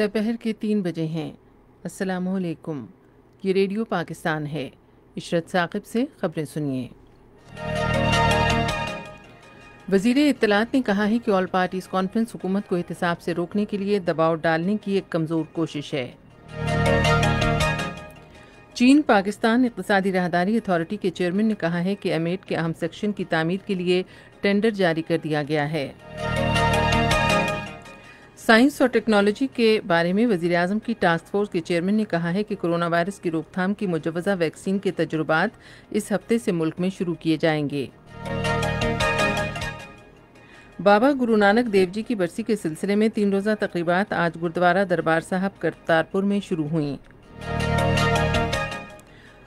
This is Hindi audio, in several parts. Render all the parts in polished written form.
दोपहर के 3 बजे हैं। अस्सलामुअलैकुम। ये रेडियो पाकिस्तान है। इशरत साकिब से खबरें सुनिए। वज़ीर इत्तलात ने कहा है कि ऑल पार्टीज़ कॉन्फ्रेंस हुकूमत को एहतसाब से रोकने के लिए दबाव डालने की एक कमज़ोर कोशिश है। चीन पाकिस्तान इक़्तिसादी राहदारी अथॉरिटी के चेयरमैन ने कहा है कि एमेट के अहम सेक्शन की तामीर के लिए टेंडर जारी कर दिया गया है। साइंस और टेक्नोलॉजी के बारे में वज़ीर आज़म की टास्क फोर्स के चेयरमैन ने कहा है कि कोरोना वायरस की रोकथाम की मुजव्वज़ा वैक्सीन के तजुर्बात इस हफ्ते से मुल्क में शुरू किए जाएंगे। बाबा गुरु नानक देव जी की बरसी के सिलसिले में 3 रोज़ा तक़रीबात आज गुरुद्वारा दरबार साहब करतारपुर में शुरू हुई।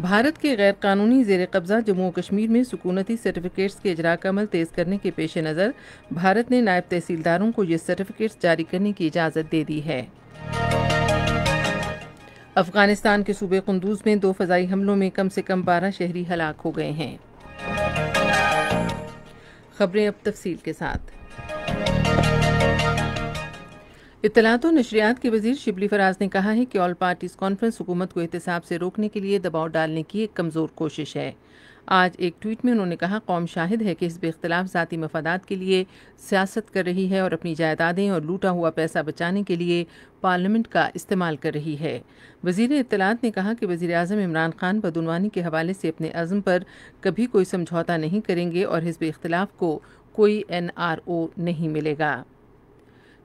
भारत के गैर कानूनी ज़ेर कब्ज़ा जम्मू कश्मीर में सुकूनती सर्टिफिकेट्स के इजरा का अमल तेज़ करने के पेश नज़र भारत ने नायब तहसीलदारों को ये सर्टिफिकेट्स जारी करने की इजाज़त दे दी है। अफगानिस्तान के सूबे कुंदूज में 2 फ़ज़ाई हमलों में कम से कम 12 शहरी हलाक हो गए हैं। खबरें अब तफसील के साथ। इत्तलात और नशरियात के वज़ीर शिबली फराज ने कहा है कि ऑल पार्टीज़ कॉन्फ्रेंस हुकूमत को एहतसाब से रोकने के लिए दबाव डालने की एक कमज़ोर कोशिश है। आज एक ट्वीट में उन्होंने कहा, कौम शाहिद है कि हिज़्ब इख्तिलाफ ज़ाती मफादात के लिए सियासत कर रही है और अपनी जायदादें और लूटा हुआ पैसा बचाने के लिए पार्लियामेंट का इस्तेमाल कर रही है। वज़ीर इत्तलात ने कहा कि वज़ीर आज़म इमरान खान बदउनवानी के हवाले से अपने अज़्म पर कभी कोई समझौता नहीं करेंगे और हिज़्ब इख्तिलाफ को कोई NRO नहीं मिलेगा।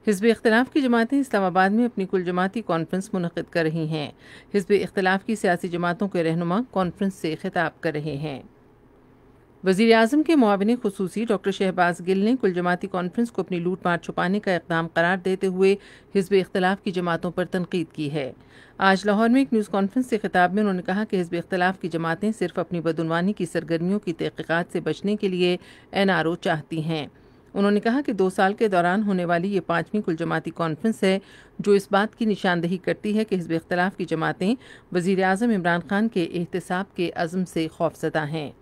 हिज़्ब इख्तिलाफ की जमातें इस्लामाबाद में अपनी कुल जमाती कॉन्फ्रेंस मुनक़िद कर रही हैं। हिज़्ब इख्तिलाफ की सियासी जमातों के रहनुमा कॉन्फ्रेंस से खिताब कर रहे हैं। वज़ीर आज़म के मुआविन ख़ुसूसी डॉक्टर शहबाज गिल ने कुल जमाती कॉन्फ्रेंस को अपनी लूट मार छुपाने का इक़दाम करार देते हुए हिज़्ब इख्तिलाफ की जमातों पर तनकीद की है। आज लाहौर में एक न्यूज़ कॉन्फ्रेंस से खिताब में उन्होंने कहा कि हिज़्ब इख्तिलाफ की जमातें सिर्फ अपनी बदउनवानी की सरगर्मियों की तहक़ीक़ात से बचने के लिए NRO चाहती हैं। उन्होंने कहा कि 2 साल के दौरान होने वाली ये 5वीं कुल जमाती कॉन्फ्रेंस है जो इस बात की निशानदही करती है कि हिज़्ब इख्तिलाफ की जमातें वज़ीर आज़म इमरान खान के एहतसाब के अज़्म से खौफज़दा हैं।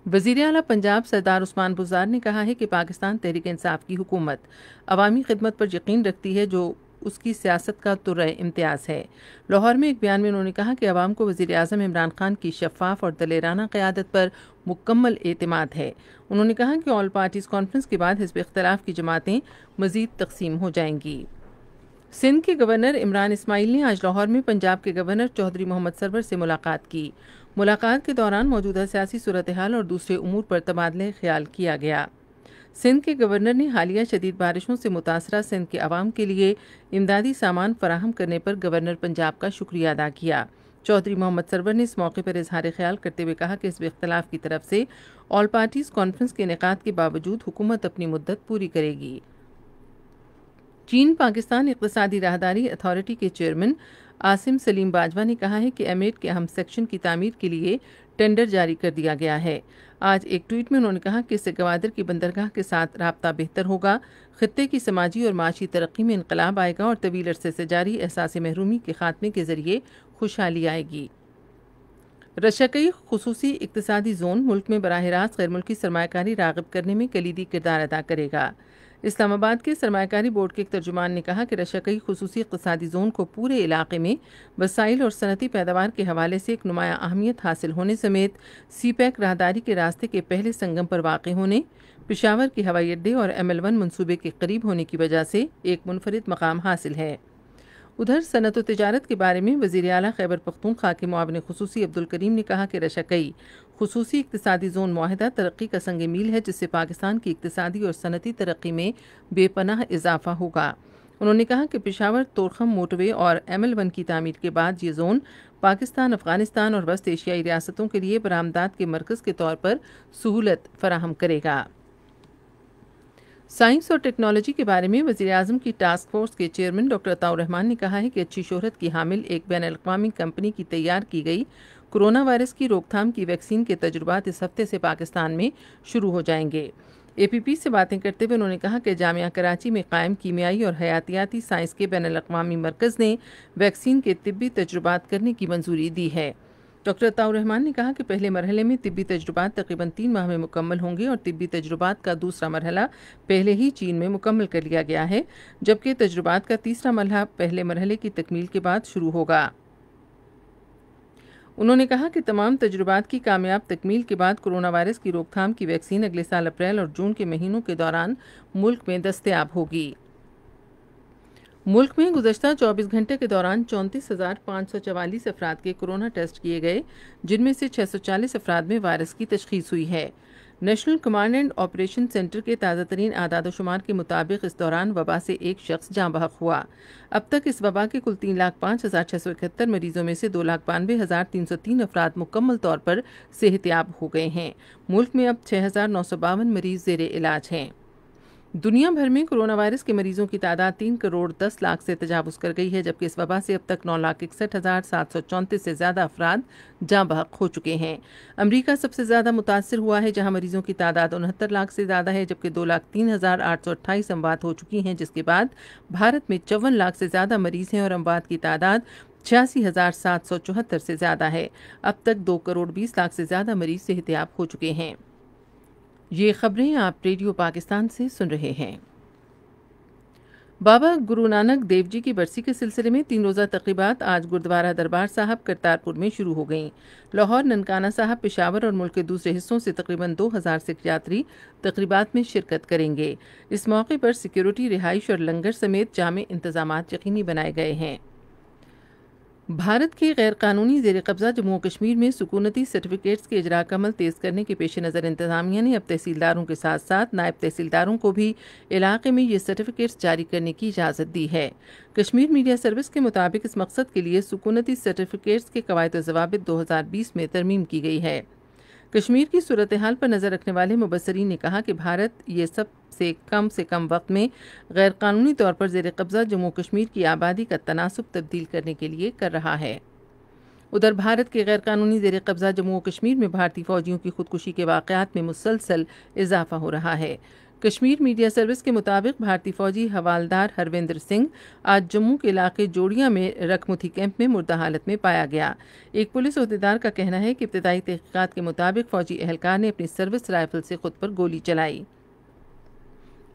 वज़ीर आला पंजाब सरदार उस्मान बुज़दार ने कहा है कि पाकिस्तान तहरीक इंसाफ की हुकूमत अवामी खिदमत पर यकीन रखती है जो उसकी सियासत का तुर्रे इम्तियाज़ है। लाहौर में एक बयान में उन्होंने कहा कि अवाम को वज़ीर आज़म इमरान खान की शफ़ाफ और दलेराना क़यादत पर मुकम्मल एतमाद है। उन्होंने कहा कि ऑल पार्टीज़ कॉन्फ्रेंस के बाद हिज़्ब इख्तिलाफ की जमातें मज़ीद तक़सीम हो जाएंगी। सिंध के गवर्नर इमरान इस्माइल ने आज लाहौर में पंजाब के गवर्नर चौधरी मोहम्मद सरवर से मुलाकात की। मुलाकात के दौरान मौजूदा सियासी सूरत हाल और दूसरे उमूर पर तबादले ख्याल किया गया। सिंध के गवर्नर ने हालिया शदीद बारिशों से मुतासरा सिंध के अवाम के लिए इमदादी सामान फराहम करने पर गवर्नर पंजाब का शुक्रिया अदा किया। चौधरी मोहम्मद सरवर ने इस मौके पर इजहार ख्याल करते हुए कहा कि हिज़्ब इख्तिलाफ की तरफ से ऑल पार्टीज़ कॉन्फ्रेंस के इनेकाद के बावजूद हुकूमत अपनी मुद्दत पूरी करेगी। चीन पाकिस्तान इक़्तिसादी राहदारी अथॉरिटी के चेयरमैन आसिम सलीम बाजवा ने कहा है कि एमेट के अहम सेक्शन की तामीर के लिए टेंडर जारी कर दिया गया है। आज एक ट्वीट में उन्होंने कहा कि इससे गवादर की बंदरगाह के साथ राब्ता बेहतर होगा, खित्ते की समाजी और माशी तरक्की में इनकलाब आएगा और तवील अरसे से जारी एहसास महरूमी के खात्मे के जरिए खुशहाली आएगी। रशकई खुसूसी इक़्तिसादी जोन मुल्क में बराह रास्त गैर मुल्की सरमायाकारी राग़िब करने में कलीदी किरदार अदा करेगा। इस्लामाबाद के सरमायाकारी बोर्ड के एक तर्जुमान ने कहा कि रशकई खुसूसी इक़्तिसादी जोन को पूरे इलाके में वसाइल और सनती पैदावार के हवाले से एक नुमाया अहमियत हासिल होने समेत CPEC राहदारी के रास्ते के पहले संगम पर वाक़ होने, पेशावर के हवाई अड्डे और ML1 मनसूबे के करीब होने की वजह से एक मुनफरिद मकाम हासिल है। उधर सनत व तिजारत के बारे में वज़ीर आला खैबर पख्तूनख्वा के मुआविन ख़ुसूसी अब्दुल करीम ने कहा कि रशकई खुसूसी इक़्तिसादी जोन मुआहिदा तरक्की का संग मील है जिससे पाकिस्तान की इक़्तिसादी और सनती तरक्की में बेपनाह इजाफा होगा। उन्होंने कहा कि पेशावर तोरखम मोटरवे और ML1 की तामीर के बाद ये जोन पाकिस्तान, अफगानिस्तान और वस्त एशियाई रियासतों के लिए बरामदात के मरकज़ के तौर पर सहूलत फराहम करेगा। साइंस और टेक्नोलॉजी के बारे में वज़ीर आज़म की टास्क फोर्स के चेयरमैन डॉक्टर अताउर रहमान ने कहा है कि अच्छी शोहरत की हामिल एक बैनुल-अक़वामी कंपनी की तैयार की गई कोरोना वायरस की रोकथाम की वैक्सीन के तजुर्बात इस हफ्ते से पाकिस्तान में शुरू हो जाएंगे। APP से बातें करते हुए उन्होंने कहा कि जामिया कराची में कायम कीमियाई और हयातियाती साइंस के बैनुल-अक़वामी मरकज़ ने वैक्सीन के तिब्बी तजुर्बात करने की मंजूरी दी है। डॉक्टर अताउर रहमान ने कहा कि पहले मरहले में तिब्बी तजुर्बात तकरीबन 3 माह में मुकम्मल होंगे और तिब्बी तजुर्बात का दूसरा मरहला पहले ही चीन में मुकम्मल कर लिया गया है, जबकि तजुर्बात का तीसरा मरहला पहले मरहले की तकमील के बाद शुरू होगा। उन्होंने कहा कि तमाम तजुर्बात की कामयाब तकमील के बाद कोरोना वायरस की रोकथाम की वैक्सीन अगले साल अप्रैल और जून के महीनों के दौरान मुल्क में दस्तयाब होगी। मुल्क में गुज़श्ता 24 घंटे के दौरान 34,544 अफराद के कोरोना टेस्ट किए गए, जिनमें से 640 अफराद में वायरस की तशख़ीस हुई है। National command and operation centre के ताज़ा तरीन आदाद-ओ-शुमार के मुताबिक इस दौरान वबा से एक शख्स जाँ बहक हुआ। अब तक इस वबा के कुल 3,05,671 मरीजों में से 2,92,303 अफराद मुकम्मल तौर पर सेहतयाब हो गए हैं। मुल्क में अब 6,952 मरीज ज़ेरे इलाज हैं। दुनिया भर में कोरोना वायरस के मरीजों की तादाद 3 करोड़ 10 लाख से तजावुज़ कर गई है, जबकि इस वबा से अब तक 9,61,734 से ज़्यादा अफराद जाँ बहक हो चुके हैं। अमरीका सबसे ज़्यादा मुतासर हुआ है, जहाँ मरीजों की तादाद 69 लाख से ज़्यादा है, जबकि 2,03,828 अमवात हो चुकी हैं, जिसके बाद भारत में 54 लाख से ज़्यादा मरीज हैं और अमवात की तादाद 86,774 से ज़्यादा है। अब तक 2 करोड़ 20 लाख से ज़्यादा मरीज सेहतयाब हो चुके हैं। ये खबरें आप रेडियो पाकिस्तान से सुन रहे हैं। बाबा गुरु नानक देव जी की बरसी के सिलसिले में 3 रोज़ा तक़रीबात आज गुरुद्वारा दरबार साहब करतारपुर में शुरू हो गईं। लाहौर, ननकाना साहब, पेशावर और मुल्क के दूसरे हिस्सों से तकरीबन 2,000 सिख यात्री तक़रीबात में शिरकत करेंगे। इस मौके पर सिक्योरिटी, रिहाइश और लंगर समेत जामे इंतजामात यकीनी बनाए गए हैं। भारत के गैर कानूनी ज़ेर कब्ज़ा जम्मू कश्मीर में सुकूनती सर्टिफिकेट्स के इजरा का अमल तेज़ करने के पेश नज़र इंतज़ामिया ने अब तहसीलदारों के साथ साथ नायब तहसीलदारों को भी इलाके में ये सर्टिफिकेट्स जारी करने की इजाज़त दी है। कश्मीर मीडिया सर्विस के मुताबिक इस मकसद के लिए सुकूनती सर्टिफिकेट्स के कवायद ज़वाबित 2020 में तरमीम की गई है। कश्मीर की सूरत हाल पर नज़र रखने वाले मुबस्सरीन ने कहा कि भारत ये से कम वक्त में गैर कानूनी तौर पर ज़ेर कब्ज़ा जम्मू कश्मीर की आबादी का तनासुब तब्दील करने के लिए कर रहा है। उधर भारत के गैर कानूनी ज़ेर कब्ज़ा जम्मू कश्मीर में भारतीय फ़ौजियों की खुदकुशी के वाक़यात में मुसलसल इजाफा हो रहा है। कश्मीर मीडिया सर्विस के मुताबिक भारतीय फ़ौजी हवालदार हरविंदर सिंह आज जम्मू के इलाके जोड़िया में रखमुथी कैंप में मुर्दा हालत में पाया गया। एक पुलिस अहदेदार का कहना है कि इब्तिदाई तहक़ीक़ात के मुताबिक फ़ौजी एहलकार ने अपनी सर्विस राइफल से खुद पर गोली चलाई।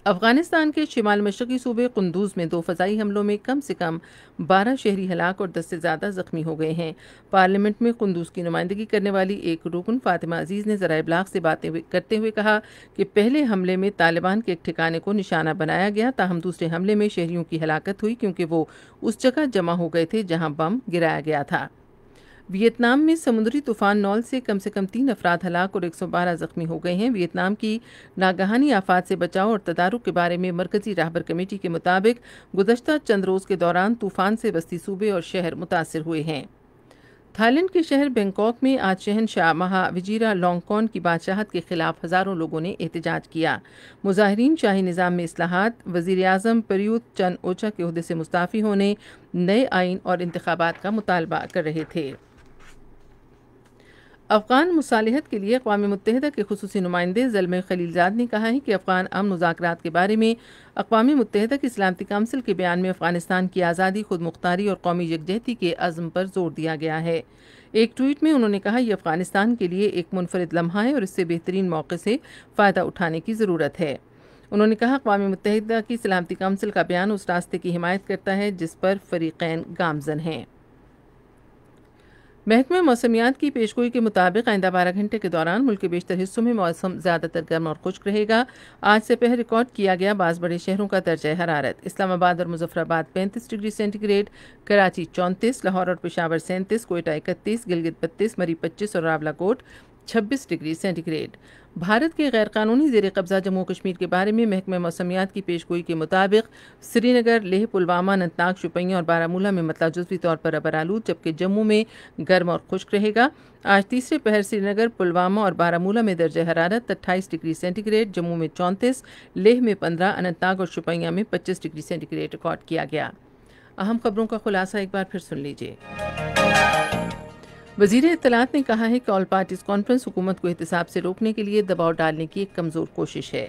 अफगानिस्तान के शिमाल मशरक़ी सूबे कुंदूज़ में 2 फ़ज़ाई हमलों में कम से कम 12 शहरी हलाक और 10 से ज़्यादा ज़ख्मी हो गए हैं। पार्लियामेंट में कुंदूज़ की नुमाइंदगी करने वाली एक रुकन फ़ातिमा अजीज़ ने ज़राए इब्लाग से बातें करते हुए कहा कि पहले हमले में तालिबान के एक ठिकाने को निशाना बनाया गया, ताहम दूसरे हमले में शहरियों की हलाकत हुई क्योंकि वो उस जगह जमा हो गए थे जहाँ बम गिराया गया था। वियतनाम में समुद्री तूफान नॉल से कम 3 अफराद हलाक और 112 जख्मी हो गए हैं। वियतनाम की नागहानी आफात से बचाव और तदारुक के बारे में मरकजी राहबर कमेटी के मुताबिक गुज़श्ता चंद रोज़ के दौरान तूफान से बस्ती सूबे और शहर मुतासिर हुए हैं। थाईलैंड के शहर बैंकॉक में आज शहनशाह महा विजीरा लोंगकॉर्न की बादशाहत के खिलाफ हज़ारों लोगों ने एहतजाज किया। मुजाहिरीन शाही निज़ाम में इस्लाहात, वज़ीर आज़म प्रयूत चन ओचा के ओहदे से मुस्ताफ़ी होने, नए आइन और इंतखाबात का मुतालबा कर रहे थे। अफ़गान मुसालिहत के लिए अक़वाम मुत्तहिदा के खुसूसी नुमाइंदे ज़ल्मे खलीलज़ाद ने कहा है कि अफ़गान अमन मुज़ाकरात के बारे में अक़वाम मुत्तहिदा की सलामती काउंसिल के बयान में अफ़गानिस्तान की आज़ादी, खुद मुख्तारी और कौमी यकजहती के अज़्म पर जोर दिया गया है। एक ट्वीट में उन्होंने कहा, यह अफ़गानिस्तान के लिए एक मुनफरिद लम्हा है और इससे बेहतरीन मौके से फ़ायदा उठाने की ज़रूरत है। उन्होंने कहा, अक़वाम मुत्तहिदा की सलामती काउंसिल का बयान उस रास्ते की हिमायत करता है जिस पर फ़रीक़ैन गामज़न हैं। महकमे मौसमियात की पेशगोई के मुताबिक आइंदा 12 घंटे के दौरान मुल्क के बेशतर हिस्सों में मौसम ज़्यादातर गर्म और खुश्क रहेगा। आज से पहले रिकॉर्ड किया गया बाज़ बड़े शहरों का दर्जा हरारत इस्लामाबाद और मुजफ्फराबाद 35 डिग्री सेंटीग्रेड, कराची 34, लाहौर और पेशावर 37, कोयटा 31, गिलगित 32, मरी 25 और रावलाकोट 26 डिग्री सेंटीग्रेड। भारत के गैर कानूनी ज़ेर कब्ज़ा जम्मू कश्मीर के बारे में महकमे मौसमियात की पेशगोई के मुताबिक श्रीनगर, लेह, पुलवामा, अनंतनाग, शोपियां और बारामूला में मतलब जुज़वी तौर पर अबर आलूद, जबकि जम्मू में गर्म और खुश्क रहेगा। आज तीसरे पहर श्रीनगर, पुलवामा और बारामूला में दर्जा हरारत 28 डिग्री सेंटीग्रेड, जम्मू में 34, लेह में 15, अनंतनाग और शोपियां में 25 डिग्री सेंटीग्रेड रिकॉर्ड किया गया। अहम खबरों का खुलासा एक बार फिर सुन लीजिए। वज़ीर इत्तलात ने कहा है कि ऑल पार्टीज कॉन्फ्रेंस हुकूमत को एहतिसाब से रोकने के लिए दबाव डालने की एक कमज़ोर कोशिश है।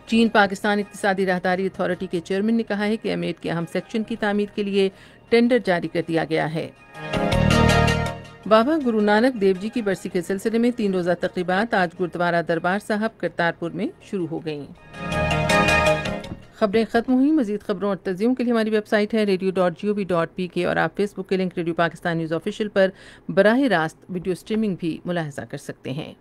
चीन पाकिस्तान इक़्तिसादी राहदारी अथॉरिटी के चेयरमैन ने कहा है कि एम8 के अहम सेक्शन की तामीर के लिए टेंडर जारी कर दिया गया है। बाबा गुरु नानक देव जी की बरसी के सिलसिले में 3 रोज़ा तक़रीबात आज गुरुद्वारा दरबार साहब करतारपुर में शुरू हो गईं। खबरें खत्म हुई। मजीद खबरों और तज़ियों के लिए हमारी वेबसाइट है radio.gov.pk और आप फेसबुक के link radio Pakistan news official पर बराह रास्त वीडियो स्ट्रीमिंग भी मुलाहिजा कर सकते हैं।